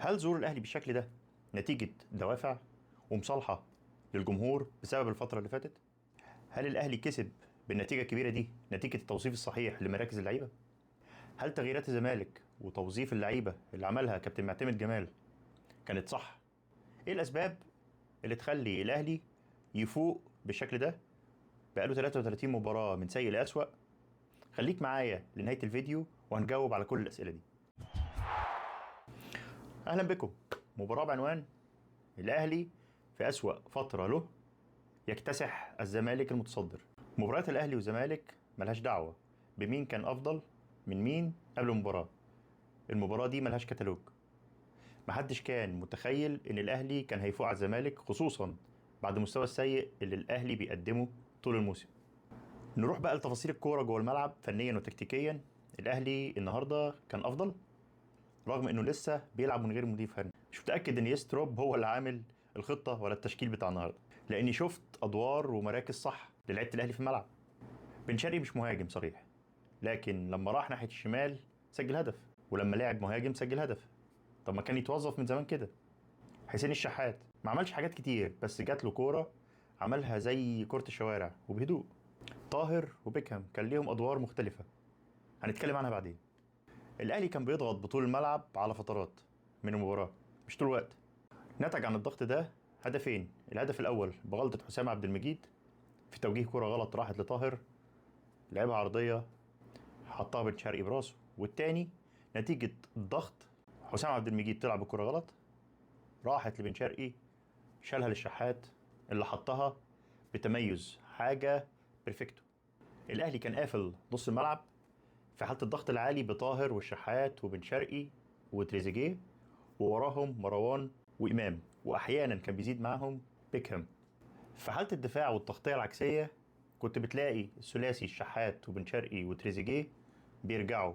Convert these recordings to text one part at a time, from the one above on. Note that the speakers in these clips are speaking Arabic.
هل ظهور الاهلي بالشكل ده نتيجه دوافع ومصالحه للجمهور بسبب الفتره اللي فاتت؟ هل الاهلي كسب بالنتيجه الكبيره دي نتيجه التوظيف الصحيح لمراكز اللعيبه؟ هل تغييرات الزمالك وتوظيف اللعيبه اللي عملها كابتن معتمد جمال كانت صح؟ ايه الاسباب اللي تخلي الاهلي يفوق بالشكل ده بقاله 33 مباراه من سيء لاسوأ؟ خليك معايا لنهايه الفيديو وهنجاوب على كل الاسئله دي. اهلا بكم. مباراه بعنوان الاهلي في اسوأ فتره له يكتسح الزمالك المتصدر. مباريات الاهلي والزمالك ملهاش دعوه بمين كان افضل من مين قبل المباراه دي ملهاش كتالوج. محدش كان متخيل ان الاهلي كان هيفوق على الزمالك، خصوصا بعد المستوى السيء اللي الاهلي بيقدمه طول الموسم. نروح بقى لتفاصيل الكوره جوه الملعب فنيا وتكتيكيا. الاهلي النهارده كان افضل رغم انه لسه بيلعب من غير مدير فني. مش متاكد ان يستروب هو اللي عامل الخطه ولا التشكيل بتاع النهارده، لاني شفت ادوار ومراكز صح للعيبه الاهلي في الملعب. بن شرقي مش مهاجم صريح، لكن لما راح ناحيه الشمال سجل هدف، ولما لعب مهاجم سجل هدف. طب ما كان يتوظف من زمان كده. حسين الشحات ما عملش حاجات كتير، بس جات له كوره عملها زي كرة الشوارع وبهدوء. طاهر وبيكهام كان ليهم ادوار مختلفه هنتكلم عنها بعدين. الاهلي كان بيضغط بطول الملعب على فترات من المباراه، مش طول الوقت. نتج عن الضغط ده هدفين. الهدف الاول بغلطه حسام عبد المجيد في توجيه كرة غلط راحت لطاهر، لعبها عرضيه حطها بن شرقي براسه. والتاني نتيجه الضغط حسام عبد المجيد طلع بالكرة غلط، راحت لبن شرقي شالها للشحات اللي حطها بتميز، حاجه بيرفكتو. الاهلي كان قافل نص الملعب في حاله الضغط العالي بطاهر والشحات وبن شرقي وتريزيجيه، ووراهم مروان وامام، واحيانا كان بيزيد معاهم بيكهام. في حاله الدفاع والتغطيه العكسيه كنت بتلاقي الثلاثي الشحات وبن شرقي وتريزيجيه بيرجعوا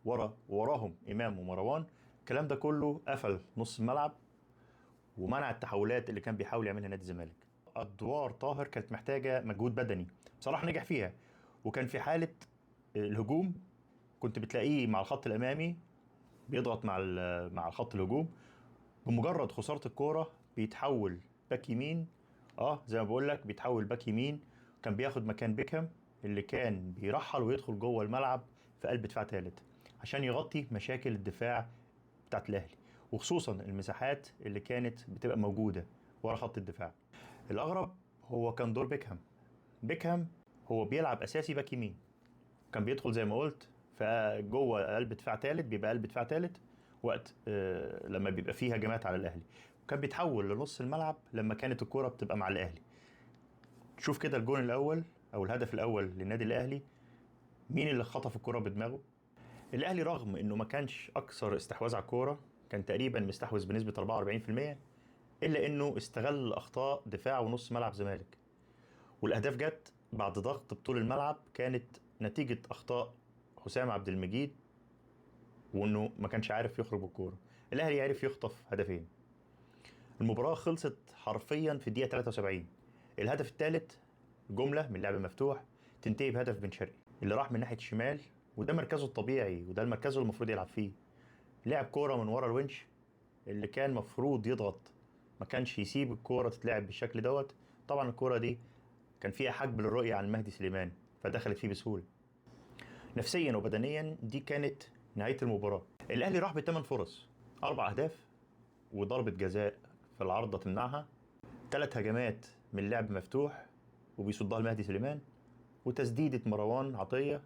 ورا، ووراهم امام ومروان. الكلام ده كله قفل نص الملعب ومنع التحولات اللي كان بيحاول يعملها نادي الزمالك. ادوار طاهر كانت محتاجه مجهود بدني، بصراحه نجح فيها. وكان في حاله الهجوم كنت بتلاقيه مع الخط الامامي بيضغط مع الخط الهجوم. بمجرد خساره الكوره بيتحول باك يمين، زي ما بقول لك بيتحول باك يمين. كان بياخد مكان بيكهام اللي كان بيرحل ويدخل جوه الملعب في قلب دفاع ثالث عشان يغطي مشاكل الدفاع بتاعت الاهلي، وخصوصا المساحات اللي كانت بتبقى موجوده ورا خط الدفاع. الاغرب هو كان دور بيكهام هو بيلعب اساسي باك يمين، كان بيدخل زي ما قلت فجوه قلب دفاع ثالث، بيبقى قلب دفاع ثالث وقت لما بيبقى فيه هجمات على الاهلي، وكان بيتحول لنص الملعب لما كانت الكوره بتبقى مع الاهلي. شوف كده الجون الاول او الهدف الاول للنادي الاهلي، مين اللي خطف الكوره بدماغه؟ الاهلي رغم انه ما كانش اكثر استحواذ على الكوره، كان تقريبا مستحوذ بنسبه 44%، الا انه استغل اخطاء دفاع ونص ملعب زمالك، والاهداف جت بعد ضغط بطول الملعب كانت نتيجه اخطاء حسام عبد المجيد، وانه ما كانش عارف يخرج بالكوره. الاهلي عرف يخطف هدفين. المباراه خلصت حرفيا في الدقيقه 73. الهدف الثالث جمله من لعب مفتوح تنتهي بهدف بن شرقي اللي راح من ناحيه الشمال، وده مركزه الطبيعي وده المركز اللي المفروض يلعب فيه. لعب كوره من ورا الونش اللي كان مفروض يضغط، ما كانش يسيب الكوره تتلعب بالشكل دوت. طبعا الكوره دي كان فيها حجب للرؤيه عن مهدي سليمان فدخلت فيه بسهوله. نفسيا وبدنيا دي كانت نهايه المباراه. الاهلي راح ب8 فرص، 4 اهداف وضربه جزاء في العارضه تمنعها، 3 هجمات من لعب مفتوح وبيصدها لمهدي سليمان، وتسديده مروان عطيه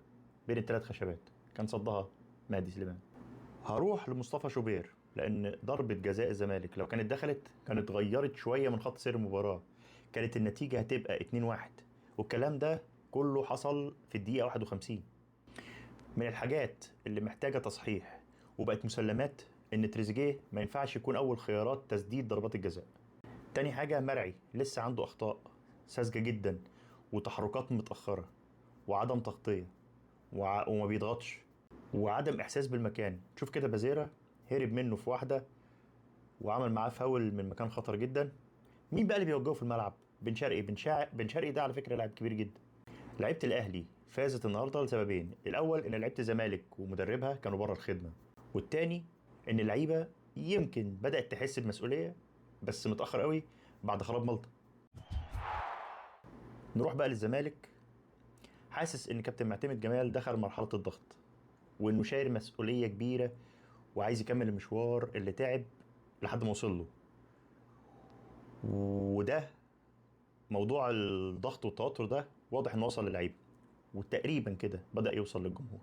بين الثلاث خشبات كان صدها مهدي سليمان. هروح لمصطفى شوبير لان ضربه جزاء الزمالك لو كانت دخلت كانت غيرت شويه من خط سير المباراه، كانت النتيجه هتبقى 2-1، والكلام ده كله حصل في الدقيقه 51. من الحاجات اللي محتاجه تصحيح وبقت مسلمات ان تريزيجيه ما ينفعش يكون اول خيارات تسديد ضربات الجزاء. تاني حاجه مرعي لسه عنده اخطاء ساذجه جدا وتحركات متاخره وعدم تغطيه وما بيضغطش وعدم احساس بالمكان. شوف كده بازيرا هرب منه في واحده وعمل معاه فاول من مكان خطر جدا. مين بقى اللي بيوجهه في الملعب؟ بن شرقي ده على فكره لاعب كبير جدا. لعيبه الاهلي فازت النهارده لسببين: الاول ان لعيبه الزمالك ومدربها كانوا بره الخدمه، والتاني ان اللعيبه يمكن بدأت تحس بمسؤولية بس متأخر قوي بعد خراب مالطا. نروح بقى للزمالك. حاسس ان كابتن معتمد جمال دخل مرحلة الضغط، وانه شايل مسؤولية كبيرة وعايز يكمل المشوار اللي تعب لحد ما وصل له. وده موضوع الضغط والتوتر ده واضح انه وصل للعيبة، وتقريبا كده بدأ يوصل للجمهور.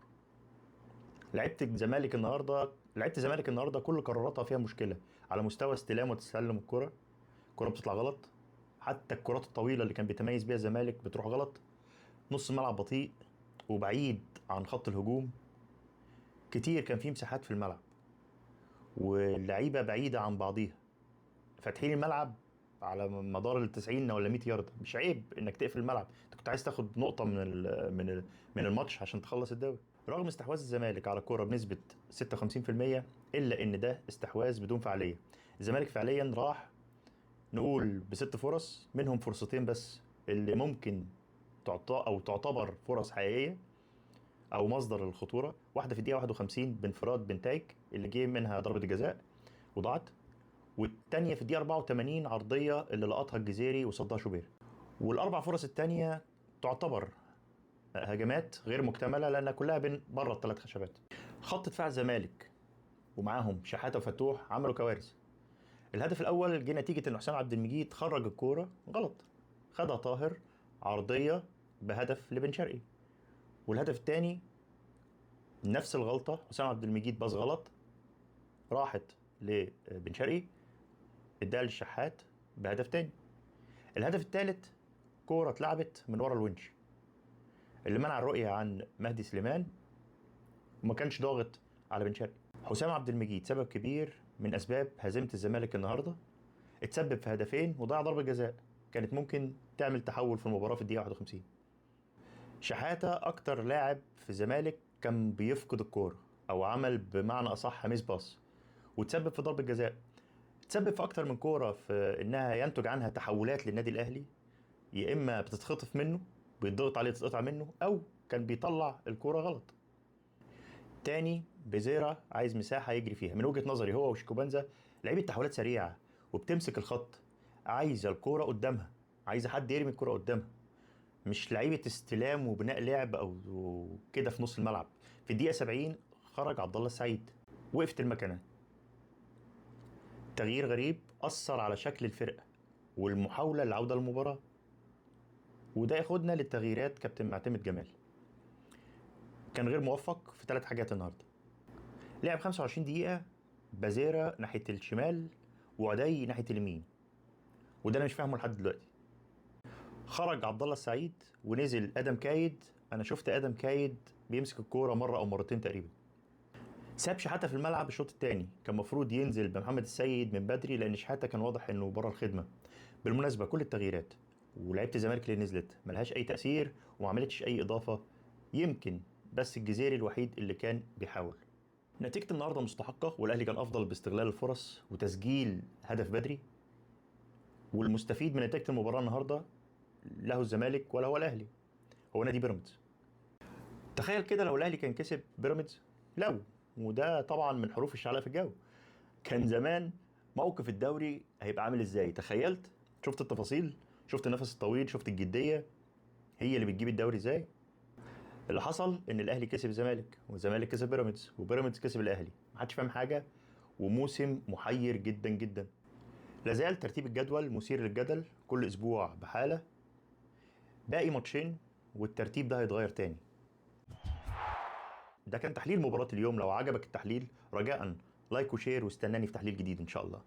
لعيبة الزمالك النهارده كل قراراتها فيها مشكلة، على مستوى استلام وتسلم الكرة بتطلع غلط. حتى الكرات الطويلة اللي كان بيتميز بيها الزمالك بتروح غلط. نص الملعب بطيء وبعيد عن خط الهجوم. كتير كان فيه مساحات في الملعب، واللعيبة بعيدة عن بعضيها، فاتحين الملعب على مدار ال 90 ولا 100 يارده. مش عيب انك تقفل الملعب، انت كنت عايز تاخد نقطه من الماتش عشان تخلص الدوري. رغم استحواذ الزمالك على الكوره بنسبه 56%، الا ان ده استحواذ بدون فعاليه. الزمالك فعليا راح نقول بست فرص، منهم فرصتين بس اللي ممكن تعتبر فرص حقيقيه او مصدر الخطوره. واحده في الدقيقه 51 بانفراد بنتايج اللي جه منها ضربه الجزاء وضاعت، والتانية في الدقيقة 84 عرضية اللي لقطها الجزيري وصدها شوبير. والأربع فرص التانية تعتبر هجمات غير مكتملة لأنها كلها بين بره الثلاث خشبات. خط دفاع الزمالك ومعاهم شحاتة وفتوح عملوا كوارث. الهدف الأول جه نتيجة إن حسام عبد المجيد خرج الكورة غلط، خدها طاهر عرضية بهدف لبن شرقي. والهدف الثاني نفس الغلطة، حسام عبد المجيد باص غلط، راحت لبن شرقي، اداها للشحات بهدف تاني. الهدف الثالث كورة اتلعبت من ورا الونش اللي منع الرؤية عن مهدي سليمان وما كانش ضاغط على بن شرقي. حسام عبد المجيد سبب كبير من أسباب هزيمة الزمالك النهاردة، اتسبب في هدفين وضيع ضربة جزاء كانت ممكن تعمل تحول في المباراة في الدقيقة 51. شحاتة أكتر لاعب في الزمالك كان بيفقد الكورة أو عمل بمعنى أصح ميس باص، وتسبب في ضربة جزاء. تسبب في أكتر من كورة في إنها ينتج عنها تحولات للنادي الأهلي، يا اما بتتخطف منه بيتضغط عليه تتقطع منه، او كان بيطلع الكوره غلط. تاني بيزيرا عايز مساحه يجري فيها. من وجهه نظري هو وشيكوبانزا لعيبه تحولات سريعه وبتمسك الخط، عايزه الكوره قدامها، عايزه حد يرمي الكوره قدامها، مش لعيبه استلام وبناء لعب او كده في نص الملعب. في الدقيقه 70 خرج عبد الله السعيد، وقفت المكنه. تغيير غريب اثر على شكل الفرقه والمحاوله للعوده للمباراه. وده ياخدنا للتغييرات. كابتن معتمد جمال كان غير موفق في ثلاث حاجات النهارده. لعب 25 دقيقة بازيرا ناحية الشمال وعدي ناحية اليمين، وده انا مش فاهمه لحد دلوقتي. خرج عبد الله السعيد ونزل ادم كايد. انا شفت ادم كايد بيمسك الكورة مرة او مرتين تقريبا. ساب شحاتة في الملعب. الشوط الثاني كان المفروض ينزل بمحمد السيد من بدري لان شحاتة كان واضح انه بره الخدمة. بالمناسبة كل التغييرات ولعيبه الزمالك اللي نزلت ملهاش اي تاثير وما عملتش اي اضافه، يمكن بس الجزيري الوحيد اللي كان بيحاول. نتيجه النهارده مستحقه، والاهلي كان افضل باستغلال الفرص وتسجيل هدف بدري. والمستفيد من نتيجه المباراه النهارده له الزمالك ولا هو الاهلي، هو نادي بيراميدز. تخيل كده لو الاهلي كان كسب بيراميدز، وده طبعا من حروف الشعلة في الجو، كان زمان موقف الدوري هيبقى عامل ازاي؟ تخيلت؟ شفت التفاصيل، شفت النفس الطويل، شفت الجديه هي اللي بتجيب الدوري ازاي. اللي حصل ان الاهلي كسب الزمالك والزمالك كسب بيراميدز وبيراميدز كسب الاهلي، محدش فاهم حاجه، وموسم محير جدا جدا. لازال ترتيب الجدول مثير للجدل، كل اسبوع بحاله. باقي ماتشين والترتيب ده هيتغير تاني. ده كان تحليل مباراه اليوم. لو عجبك التحليل رجاء لايك وشير واستناني في تحليل جديد ان شاء الله.